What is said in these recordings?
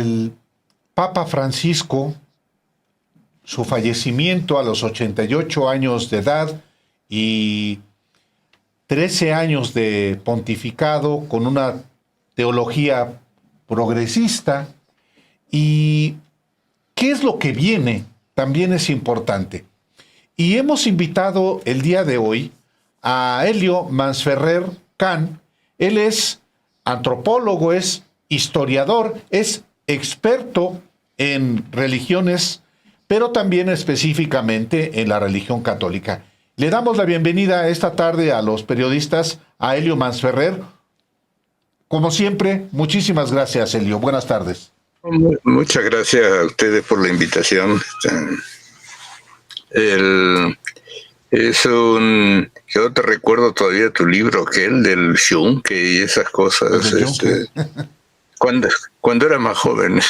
el Papa Francisco, su fallecimiento a los 88 años de edad y 13 años de pontificado con una teología progresista. ¿Y qué es lo que viene? También es importante. Y hemos invitado el día de hoy a Elio Masferrer Can. Él es antropólogo, es historiador, es experto en religiones, pero también específicamente en la religión católica. Le damos la bienvenida esta tarde a los periodistas, a Elio Masferrer. Como siempre, muchísimas gracias, Elio. Buenas tardes. Muchas gracias a ustedes por la invitación. Yo te recuerdo todavía tu libro, aquel del Junque y esas cosas. Cuando era más joven.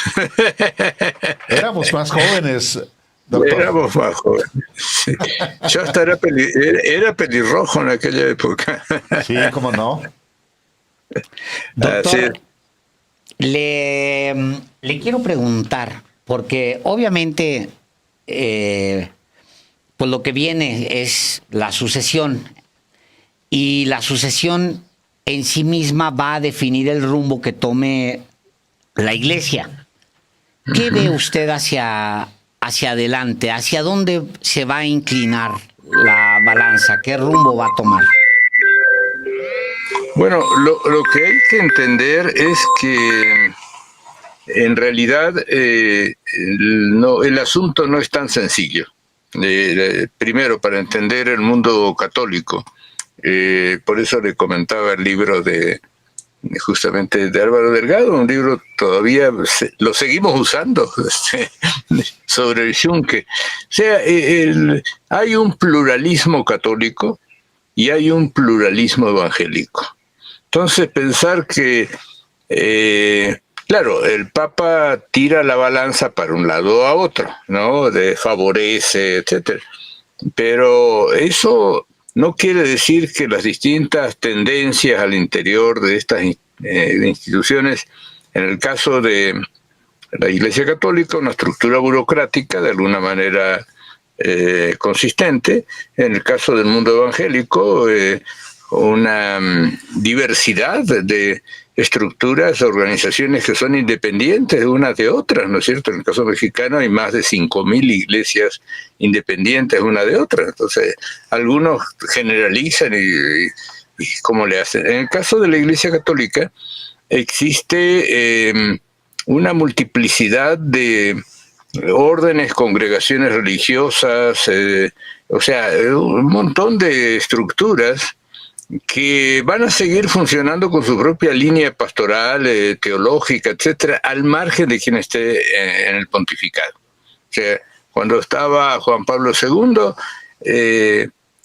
Éramos más jóvenes, doctor. Éramos más jóvenes. Sí. Yo hasta era pelirrojo en aquella época. Sí, cómo no. Doctor, le quiero preguntar, porque obviamente pues lo que viene es la sucesión, y la sucesión en sí misma va a definir el rumbo que tome la Iglesia. ¿Qué ve usted hacia adelante? ¿Hacia dónde se va a inclinar la balanza? ¿Qué rumbo va a tomar? Bueno, lo que hay que entender es que en realidad el asunto no es tan sencillo. Primero, para entender el mundo católico, por eso le comentaba el libro justamente de Álvaro Delgado, un libro todavía lo seguimos usando, sobre el Junque. O sea, hay un pluralismo católico y hay un pluralismo evangélico. Entonces, pensar que, claro, el Papa tira la balanza para un lado o a otro, ¿no? Favorece, etcétera. Pero eso no quiere decir que las distintas tendencias al interior de estas instituciones, en el caso de la Iglesia Católica, una estructura burocrática de alguna manera consistente; en el caso del mundo evangélico, una diversidad de estructuras, organizaciones que son independientes unas de otras, ¿no es cierto? En el caso mexicano hay más de 5.000 iglesias independientes una de otras. Entonces, algunos generalizan y ¿cómo le hacen? En el caso de la Iglesia Católica existe una multiplicidad de órdenes, congregaciones religiosas, o sea, un montón de estructuras que van a seguir funcionando con su propia línea pastoral, teológica, etcétera, al margen de quien esté en el pontificado. O sea, cuando estaba Juan Pablo II,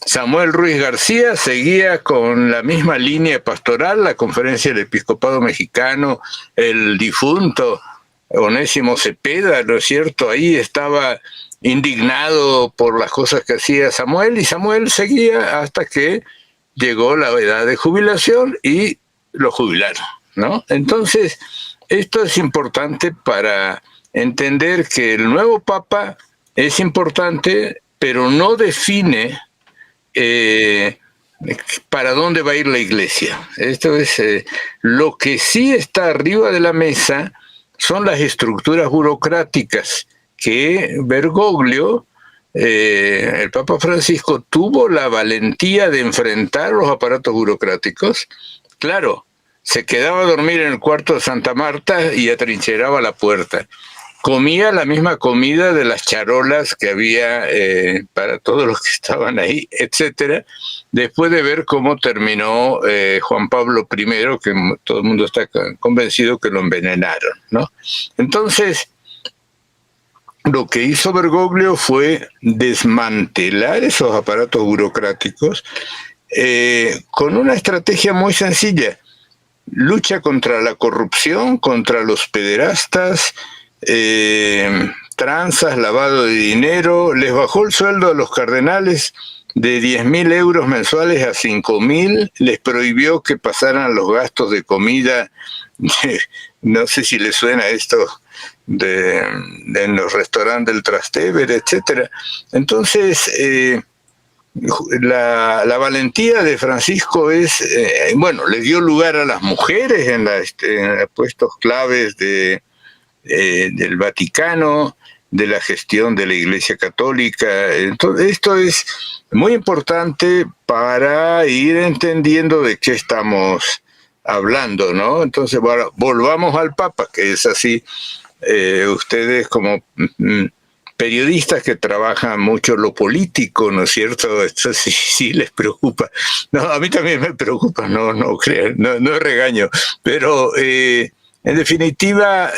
Samuel Ruiz García seguía con la misma línea pastoral, la Conferencia del Episcopado Mexicano, el difunto Onésimo Cepeda, ¿no es cierto? Ahí estaba indignado por las cosas que hacía Samuel, y Samuel seguía hasta que llegó la edad de jubilación y lo jubilaron, ¿no? Entonces, esto es importante para entender que el nuevo Papa es importante, pero no define para dónde va a ir la Iglesia. Esto es lo que sí está arriba de la mesa son las estructuras burocráticas que Bergoglio, el Papa Francisco, tuvo la valentía de enfrentar los aparatos burocráticos. Claro, se quedaba a dormir en el cuarto de Santa Marta y atrincheraba la puerta. Comía la misma comida de las charolas que había para todos los que estaban ahí, etcétera, después de ver cómo terminó Juan Pablo I, que todo el mundo está convencido que lo envenenaron, ¿no? Entonces, lo que hizo Bergoglio fue desmantelar esos aparatos burocráticos con una estrategia muy sencilla: lucha contra la corrupción, contra los pederastas, tranzas, lavado de dinero. Les bajó el sueldo a los cardenales de 10.000 euros mensuales a 5.000, les prohibió que pasaran los gastos de comida. No sé si les suena esto, en los restaurantes del Trastevere, etcétera. Entonces, la valentía de Francisco es, le dio lugar a las mujeres en puestos claves del Vaticano, de la gestión de la Iglesia Católica. Entonces, esto es muy importante para ir entendiendo de qué estamos hablando, ¿no? Entonces, bueno, volvamos al Papa, que es así. Ustedes como periodistas que trabajan mucho lo político, ¿no es cierto? Esto sí les preocupa. No, a mí también me preocupa, no crean, no regaño. Pero, en definitiva,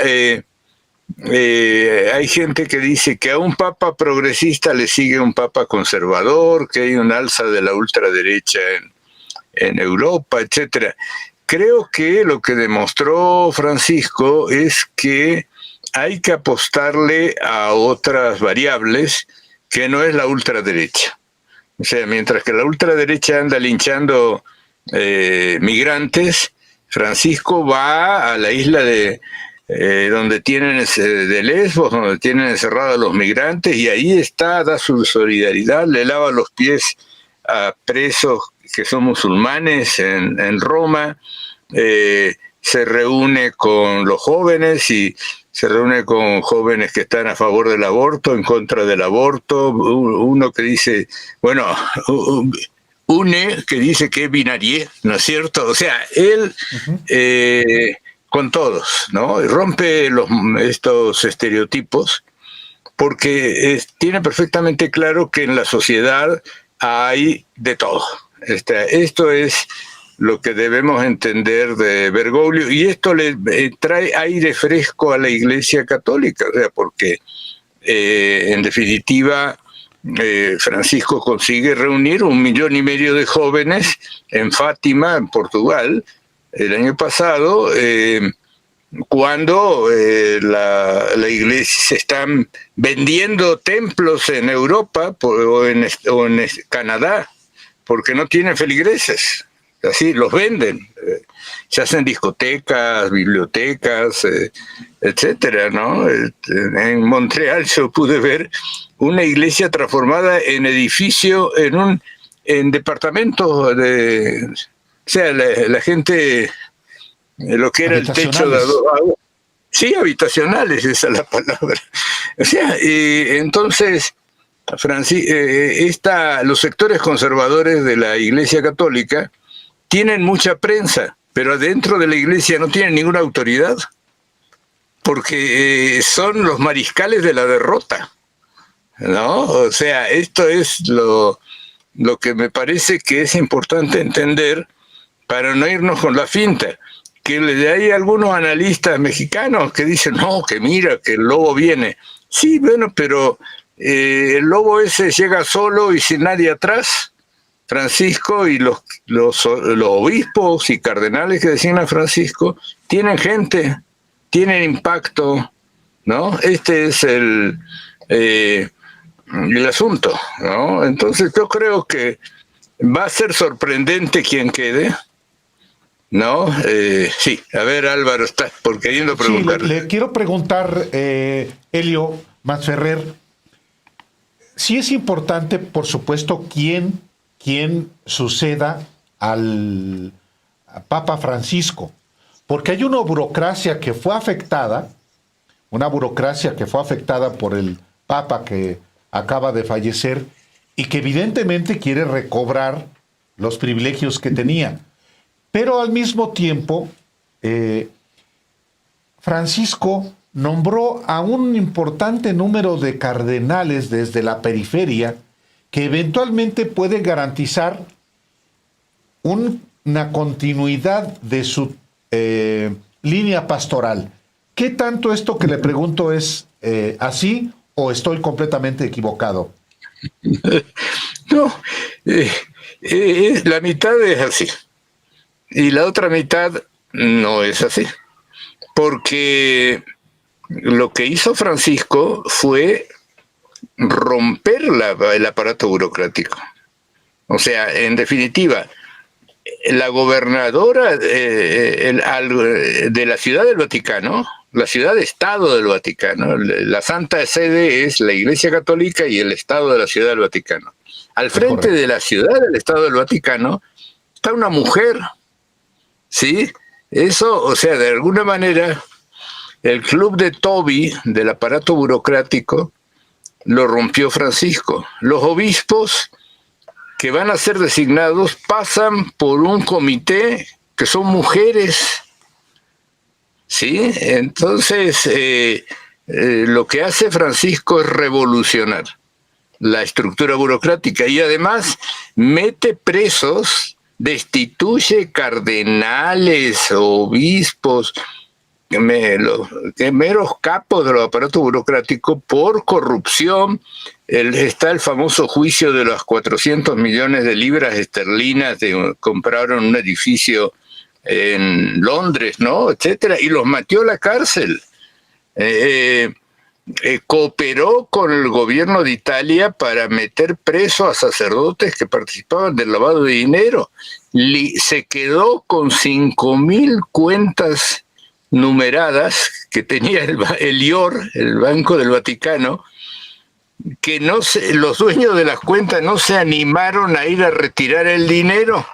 hay gente que dice que a un papa progresista le sigue un papa conservador, que hay un alza de la ultraderecha en Europa, etcétera. Creo que lo que demostró Francisco es que hay que apostarle a otras variables que no es la ultraderecha. O sea, mientras que la ultraderecha anda linchando migrantes, Francisco va a la isla donde tienen de Lesbos, donde tienen encerrados a los migrantes, y ahí da su solidaridad, le lava los pies a presos que son musulmanes en Roma, se reúne con los jóvenes y se reúne con jóvenes que están a favor del aborto, en contra del aborto, uno que dice, que dice que es binarie, ¿no es cierto? O sea, él con todos, ¿no? Rompe estos estereotipos porque tiene perfectamente claro que en la sociedad hay de todo. Esto es lo que debemos entender de Bergoglio, y esto le trae aire fresco a la Iglesia Católica, o sea, porque en definitiva Francisco consigue reunir 1,5 millones de jóvenes en Fátima, en Portugal, el año pasado, cuando la iglesia se están vendiendo templos en Europa o en Canadá, porque no tienen feligreses. Así los venden, se hacen discotecas, bibliotecas, etcétera, ¿no? En Montreal yo pude ver una iglesia transformada en edificio, en departamentos o sea, la gente, lo que era el techo de agua. Sí, habitacionales, esa es la palabra. O sea, entonces, los sectores conservadores de la Iglesia Católica tienen mucha prensa, pero adentro de la iglesia no tienen ninguna autoridad, porque son los mariscales de la derrota, ¿no? O sea, esto es lo que me parece que es importante entender para no irnos con la finta. Que hay algunos analistas mexicanos que dicen, no, que mira, que el lobo viene. Sí, bueno, pero el lobo ese llega solo y sin nadie atrás. Francisco y los obispos y cardenales que designa Francisco tienen gente, tienen impacto, ¿no? Este es el asunto, ¿no? Entonces yo creo que va a ser sorprendente quien quede, ¿no? Sí, a ver, Álvaro, estás queriendo preguntar. Sí, le quiero preguntar, Elio Masferrer, sí es importante, por supuesto, quién suceda al Papa Francisco, porque hay una burocracia que fue afectada por el Papa que acaba de fallecer y que evidentemente quiere recobrar los privilegios que tenía. Pero al mismo tiempo, Francisco nombró a un importante número de cardenales desde la periferia que eventualmente puede garantizar una continuidad de su línea pastoral. ¿Qué tanto esto que le pregunto es así o estoy completamente equivocado? No, la mitad es así y la otra mitad no es así, porque lo que hizo Francisco fue romper el aparato burocrático. O sea, en definitiva, la gobernadora de la Ciudad del Vaticano la ciudad-estado del Vaticano. La Santa Sede es la Iglesia Católica y el Estado de la Ciudad del Vaticano. Al frente correcto. de la ciudad del Estado del Vaticano está una mujer, ¿sí? Eso, o sea, de alguna manera, el club de Toby, del aparato burocrático, lo rompió Francisco. Los obispos que van a ser designados pasan por un comité que son mujeres, ¿sí? Entonces, lo que hace Francisco es revolucionar la estructura burocrática y además mete presos, destituye cardenales, obispos, meros capos de los aparatos burocráticos por corrupción. Está el famoso juicio de los 400 millones de libras esterlinas de compraron un edificio en Londres, ¿no? Etcétera, y los metió a la cárcel. Cooperó con el gobierno de Italia para meter preso a sacerdotes que participaban del lavado de dinero. Se quedó con 5.000 cuentas numeradas que tenía el IOR, el Banco del Vaticano, que los dueños de las cuentas no se animaron a ir a retirar el dinero,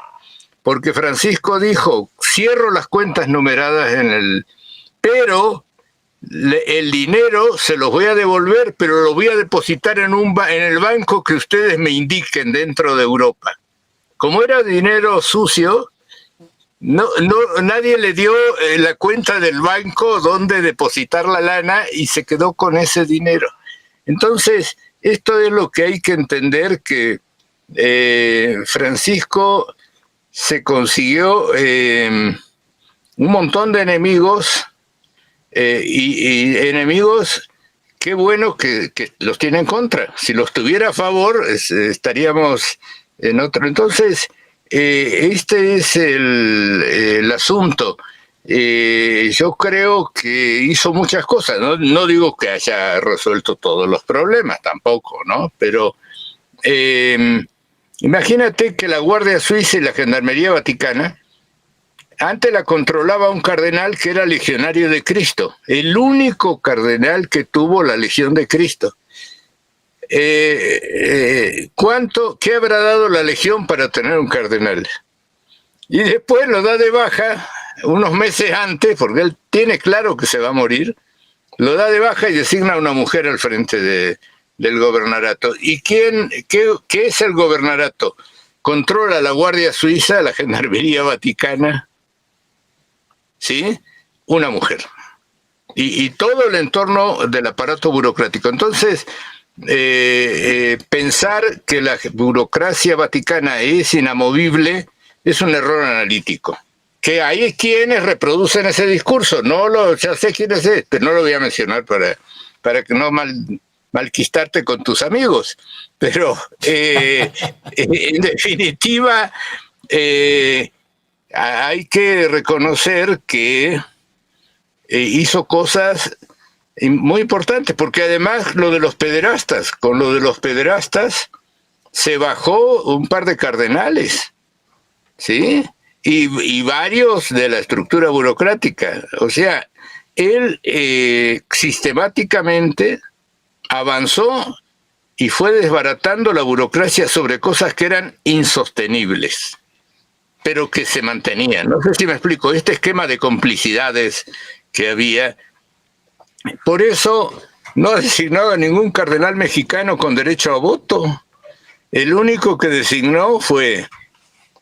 porque Francisco dijo, cierro las cuentas numeradas pero el dinero se los voy a devolver, pero lo voy a depositar en el banco que ustedes me indiquen dentro de Europa. Como era dinero sucio, nadie le dio la cuenta del banco donde depositar la lana y se quedó con ese dinero. Entonces, esto es lo que hay que entender, que Francisco se consiguió un montón de enemigos, y enemigos, qué bueno que los tiene en contra. Si los tuviera a favor, estaríamos en otro. Entonces, este es el asunto. Yo creo que hizo muchas cosas. No digo que haya resuelto todos los problemas, tampoco, ¿no? Pero imagínate que la Guardia Suiza y la Gendarmería Vaticana antes la controlaba un cardenal que era legionario de Cristo, el único cardenal que tuvo la Legión de Cristo. ¿Qué habrá dado la Legión para tener un cardenal? Y después lo da de baja unos meses antes, porque él tiene claro que se va a morir, lo da de baja y designa a una mujer al frente del gobernarato. ¿Y qué es el gobernarato? Controla la Guardia Suiza, la Gendarmería Vaticana, ¿sí? Una mujer. Y todo el entorno del aparato burocrático. Entonces, pensar que la burocracia vaticana es inamovible es un error analítico. Que hay quienes reproducen ese discurso. Ya sé quién es, pero no lo voy a mencionar para que no malquistarte con tus amigos. Pero, en definitiva, hay que reconocer que hizo cosas muy importantes, porque además con lo de los pederastas se bajó un par de cardenales, ¿sí? Y varios de la estructura burocrática. O sea, él sistemáticamente avanzó y fue desbaratando la burocracia sobre cosas que eran insostenibles, pero que se mantenían. No sé si me explico, este esquema de complicidades que había. Por eso no ha designado a ningún cardenal mexicano con derecho a voto. El único que designó fue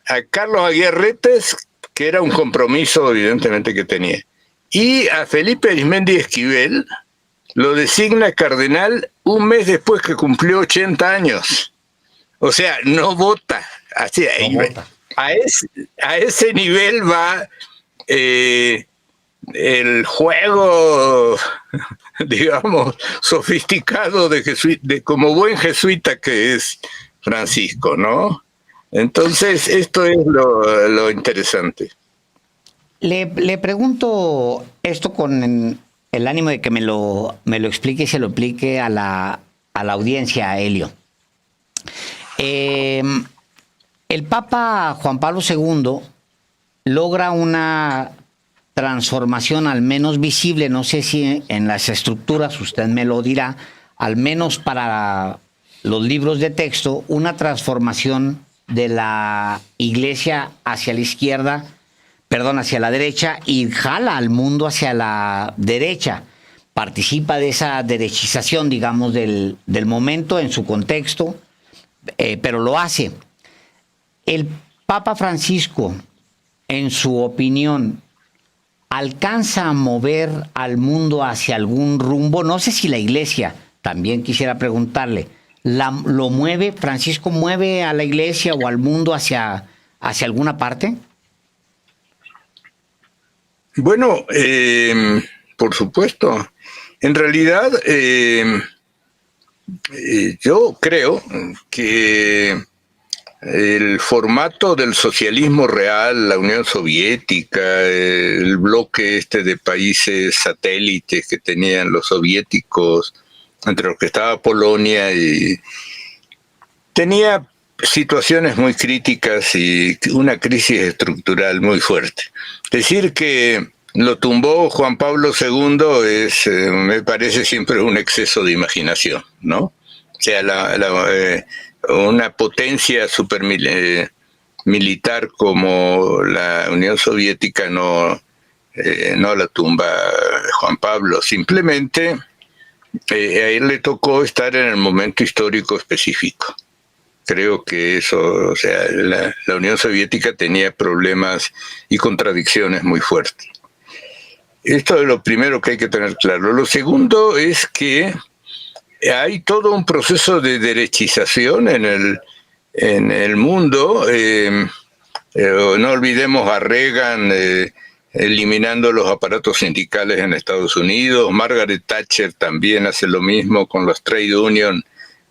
a Carlos Aguirretes, que era un compromiso evidentemente que tenía, y a Felipe Arizmendi Esquivel lo designa cardenal un mes después que cumplió 80 años. O sea, no vota. Así, No vota. A ese nivel va el juego, digamos, sofisticado de como buen jesuita que es Francisco, ¿no? Entonces, esto es lo interesante. Le pregunto esto con el ánimo de que me lo explique y se lo explique a la audiencia, Helio. El Papa Juan Pablo II logra una transformación, al menos visible, no sé si en las estructuras, usted me lo dirá, al menos para los libros de texto, una transformación de la iglesia hacia la izquierda, perdón, hacia la derecha, y jala al mundo hacia la derecha. Participa de esa derechización, digamos, del momento en su contexto, pero lo hace. El Papa Francisco, en su opinión, ¿alcanza a mover al mundo hacia algún rumbo? No sé si la iglesia, también quisiera preguntarle, ¿lo mueve? ¿Francisco mueve a la iglesia o al mundo hacia alguna parte? Bueno, por supuesto. En realidad, yo creo que el formato del socialismo real, la Unión Soviética, el bloque de países satélites que tenían los soviéticos, entre los que estaba Polonia, y tenía situaciones muy críticas y una crisis estructural muy fuerte. Decir que lo tumbó Juan Pablo II me parece siempre un exceso de imaginación, ¿no? O sea, una potencia militar como la Unión Soviética no la tumba Juan Pablo. Simplemente a él le tocó estar en el momento histórico específico. Creo que eso, o sea, la Unión Soviética tenía problemas y contradicciones muy fuertes. Esto es lo primero que hay que tener claro. Lo segundo es que hay todo un proceso de derechización en el mundo. No olvidemos a Reagan eliminando los aparatos sindicales en Estados Unidos. Margaret Thatcher también hace lo mismo con los trade unions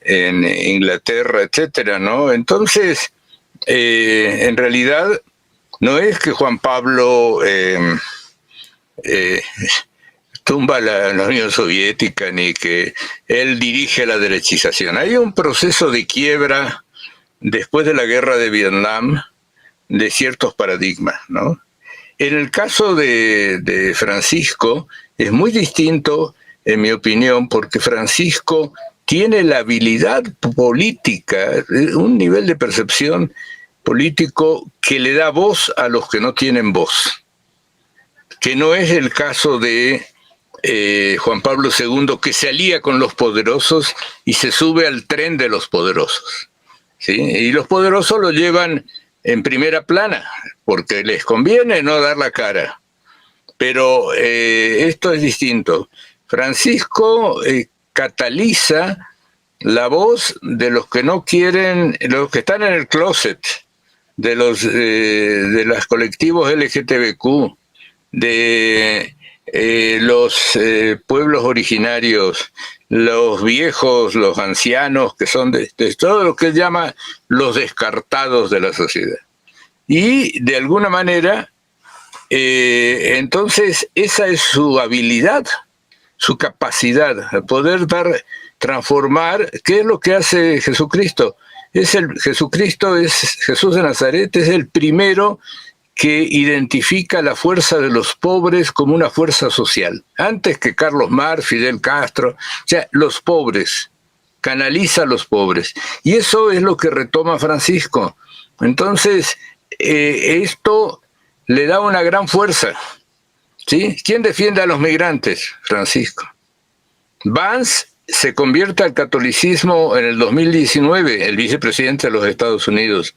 en Inglaterra, etcétera, ¿no? Entonces, en realidad, no es que Juan Pablo tumba la Unión Soviética ni que él dirige la derechización. Hay un proceso de quiebra después de la guerra de Vietnam de ciertos paradigmas, ¿no? En el caso de Francisco es muy distinto, en mi opinión, porque Francisco tiene la habilidad política, un nivel de percepción político que le da voz a los que no tienen voz, que no es el caso de Juan Pablo II, que se alía con los poderosos y se sube al tren de los poderosos, ¿sí? Y los poderosos lo llevan en primera plana, porque les conviene no dar la cara. Pero esto es distinto. Francisco cataliza la voz de los que no quieren, los que están en el closet, de los colectivos LGTBQ, de los pueblos originarios, los viejos, los ancianos, que son de todo lo que él llama los descartados de la sociedad. Y de alguna manera, entonces esa es su habilidad, su capacidad, poder transformar. ¿Qué es lo que hace Jesucristo? Jesucristo es Jesús de Nazaret, es el primero que identifica la fuerza de los pobres como una fuerza social. Antes que Carlos Marx, Fidel Castro, o sea, los pobres, canaliza a los pobres. Y eso es lo que retoma Francisco. Entonces, esto le da una gran fuerza, ¿sí? ¿Quién defiende a los migrantes? Francisco. Vance se convierte al catolicismo en el 2019, el vicepresidente de los Estados Unidos.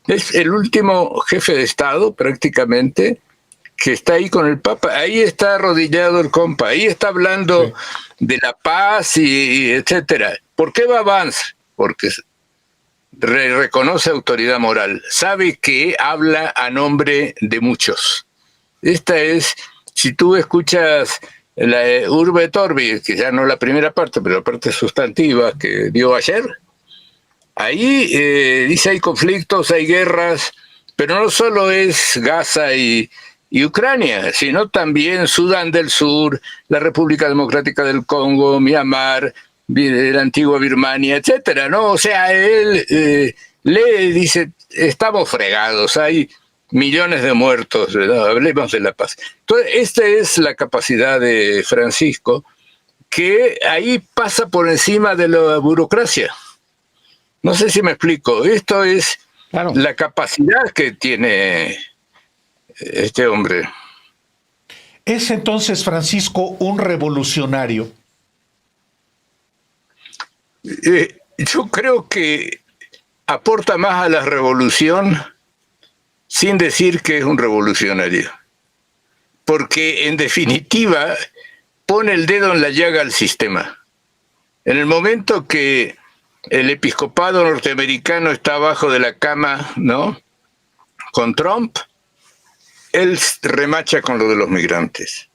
Es el último jefe de Estado, prácticamente, que está ahí con el Papa. Ahí está arrodillado el compa, ahí está hablando de la paz y etcétera. ¿Por qué va Vance? Porque reconoce autoridad moral, sabe que habla a nombre de muchos. Esta es, si tú escuchas la Urbe et Orbi, que ya no la primera parte, pero la parte sustantiva que dio ayer, ahí dice hay conflictos, hay guerras, pero no solo es Gaza y Ucrania, sino también Sudán del Sur, la República Democrática del Congo, Myanmar, la antigua Birmania, etcétera, ¿no? O sea, él le dice, estamos fregados, hay millones de muertos, ¿no? Hablemos de la paz. Entonces, esta es la capacidad de Francisco, que ahí pasa por encima de la burocracia. No sé si me explico. Esto es Claro. la capacidad que tiene este hombre. ¿Es entonces Francisco un revolucionario? Yo creo que aporta más a la revolución sin decir que es un revolucionario. Porque en definitiva pone el dedo en la llaga al sistema. En el momento que el episcopado norteamericano está abajo de la cama, ¿no?, con Trump, él remacha con lo de los migrantes,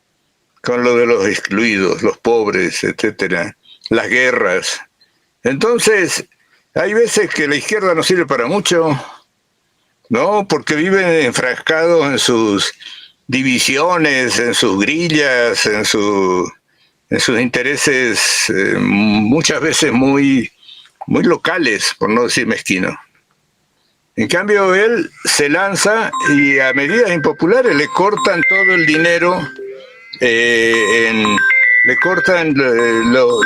con lo de los excluidos, los pobres, etcétera, las guerras. Entonces, hay veces que la izquierda no sirve para mucho, ¿no? Porque viven enfrascados en sus divisiones, en sus grillas, en sus intereses muchas veces muy locales, por no decir mezquinos. En cambio, él se lanza y a medidas impopulares le cortan todo el dinero, le cortan los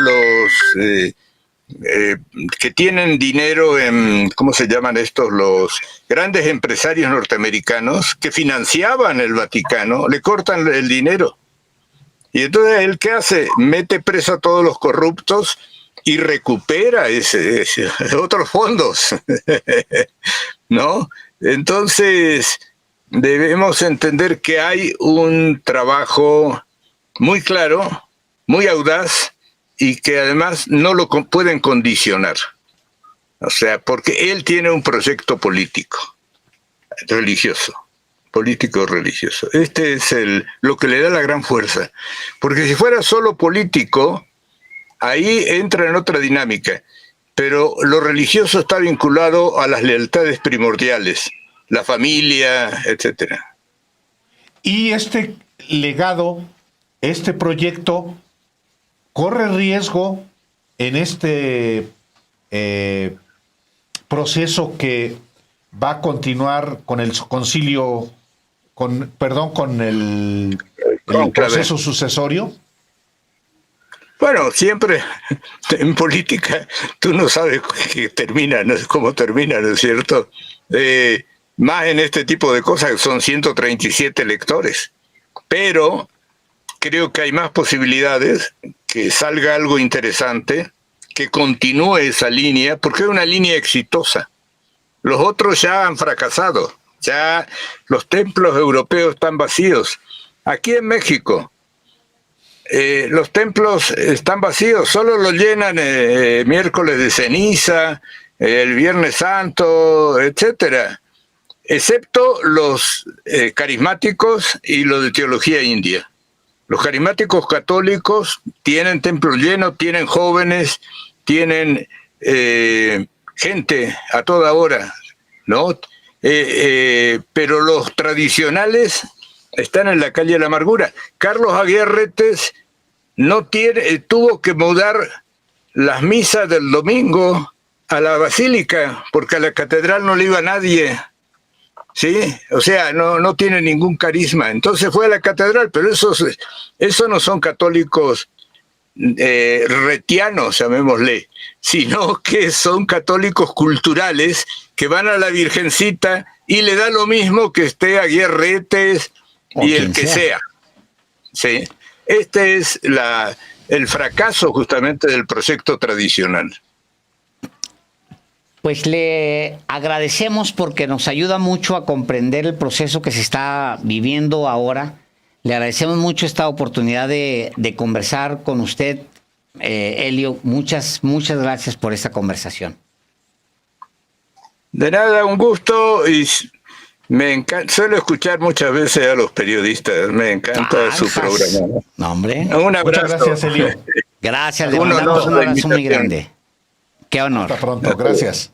que tienen dinero en, ¿cómo se llaman estos? Los grandes empresarios norteamericanos que financiaban el Vaticano, le cortan el dinero. Y entonces, ¿él qué hace? Mete preso a todos los corruptos y recupera ese otros fondos, ¿no? Entonces, debemos entender que hay un trabajo muy claro, muy audaz, y que además no lo pueden condicionar. O sea, porque él tiene un proyecto político, religioso, político-religioso. Este es lo que le da la gran fuerza. Porque si fuera solo político, ahí entra en otra dinámica, pero lo religioso está vinculado a las lealtades primordiales, la familia, etcétera. Y este legado, este proyecto, corre riesgo en este proceso que va a continuar con el concilio, con el proceso sucesorio. Bueno, siempre en política tú no sabes que termina, no sé cómo termina, ¿no es cierto? Más en este tipo de cosas, que son 137 electores. Pero creo que hay más posibilidades que salga algo interesante, que continúe esa línea, porque es una línea exitosa. Los otros ya han fracasado, ya los templos europeos están vacíos. Aquí en México, los templos están vacíos, solo los llenan miércoles de ceniza, el Viernes Santo, etcétera, excepto los carismáticos y los de teología india. Los carismáticos católicos tienen templos llenos, tienen jóvenes, tienen gente a toda hora, ¿no? Pero los tradicionales están en la calle de la amargura. Carlos Aguirretes tuvo que mudar las misas del domingo a la basílica, porque a la catedral no le iba nadie, ¿sí? O sea, no tiene ningún carisma. Entonces fue a la catedral, pero esos no son católicos retianos, llamémosle, sino que son católicos culturales que van a la Virgencita y le da lo mismo que esté Aguirretes y el que sea. ¿Sí? Este es el fracaso justamente del proyecto tradicional. Pues le agradecemos porque nos ayuda mucho a comprender el proceso que se está viviendo ahora. Le agradecemos mucho esta oportunidad de conversar con usted, Helio. Muchas gracias por esta conversación. De nada, un gusto, y me encanta, suelo escuchar muchas veces a los periodistas, me encanta su programa. No, hombre. Un abrazo. Muchas gracias, Helio. Gracias, le mandamos un abrazo muy grande. Qué honor. Hasta pronto, gracias.